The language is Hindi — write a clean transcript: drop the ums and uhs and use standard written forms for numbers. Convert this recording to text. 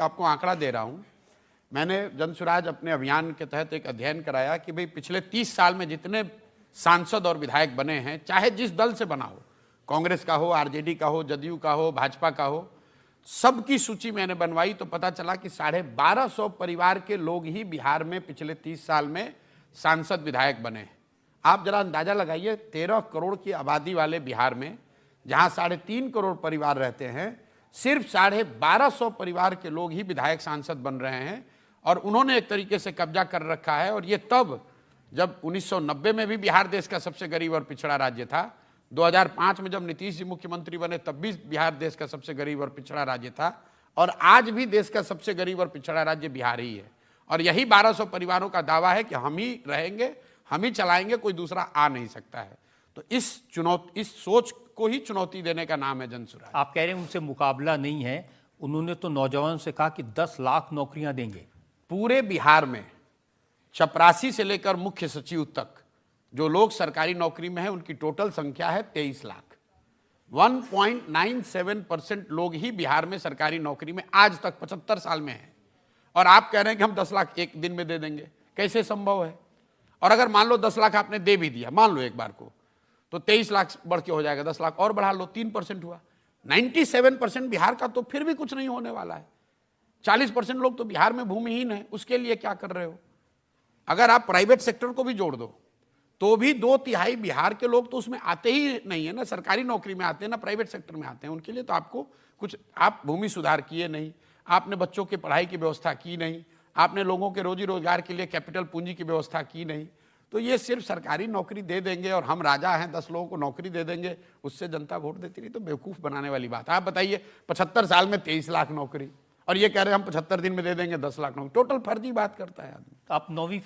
आपको आंकड़ा दे रहा हूं। मैंने जनसुराज अपने अभियान के तहत एक अध्ययन कराया कि भाई पिछले 30 साल में जितने सांसद और विधायक बने हैं, चाहे जिस दल से बना हो, कांग्रेस का हो, आरजेडी का हो, जदयू का हो, भाजपा का हो, सबकी सूची मैंने बनवाई तो पता चला कि 1250 परिवार के लोग ही बिहार में पिछले 30 साल में सांसद विधायक बने हैं। आप जरा अंदाजा लगाइए, 13 करोड़ की आबादी वाले बिहार में जहां 3.5 करोड़ परिवार रहते हैं, सिर्फ 1250 परिवार के लोग ही विधायक सांसद बन रहे हैं। और उन्होंने एक तरीके से कब्जा कर रखा है। और ये तब जब 1990 में भी बिहार देश का सबसे गरीब और पिछड़ा राज्य था, 2005 में जब नीतीश जी मुख्यमंत्री बने तब भी बिहार देश का सबसे गरीब और पिछड़ा राज्य था, और आज भी देश का सबसे गरीब और पिछड़ा राज्य बिहार ही है। और यही 1200 परिवारों का दावा है कि हम ही रहेंगे, हम ही चलाएंगे, कोई दूसरा आ नहीं सकता है। तो इस सोच को ही चुनौती देने का नाम है जनसुराज। आप कह रहे हैं उनसे मुकाबला नहीं है। उन्होंने तो नौजवानों से कहा कि 10 लाख नौकरियां देंगे। पूरे बिहार में चपरासी से लेकर मुख्य सचिव तक जो लोग सरकारी नौकरी में हैं, उनकी टोटल संख्या है 23 लाख। 1.97% लोग ही बिहार में सरकारी नौकरी में आज तक 75 साल में हैं। और आप कह रहे हैं कि हम 10 लाख एक दिन में दे देंगे, कैसे संभव है? और अगर मान लो 10 लाख आपने दे भी दिया, मान लो एक बार को, तो 23 लाख बढ़ के हो जाएगा, 10 लाख और बढ़ा लो, 3% हुआ। 97% बिहार का तो फिर भी कुछ नहीं होने वाला है। 40% लोग तो बिहार में भूमिहीन है, उसके लिए क्या कर रहे हो? अगर आप प्राइवेट सेक्टर को भी जोड़ दो तो भी 2/3 बिहार के लोग तो उसमें आते ही नहीं है ना, सरकारी नौकरी में आते हैं ना, प्राइवेट सेक्टर में आते हैं। उनके लिए तो आपको कुछ, आप भूमि सुधार किए नहीं, आपने बच्चों की पढ़ाई की व्यवस्था की नहीं, आपने लोगों के रोजी रोजगार के लिए कैपिटल पूंजी की व्यवस्था की नहीं। तो ये सिर्फ सरकारी नौकरी दे देंगे और हम राजा हैं, 10 लोगों को नौकरी दे देंगे, उससे जनता वोट देती नहीं, तो बेवकूफ़ बनाने वाली बात है। आप बताइए, 75 साल में 23 लाख नौकरी, और ये कह रहे हैं हम 75 दिन में दे देंगे 10 लाख नौकरी। टोटल फर्जी बात करता है आदमी। आप 9वीं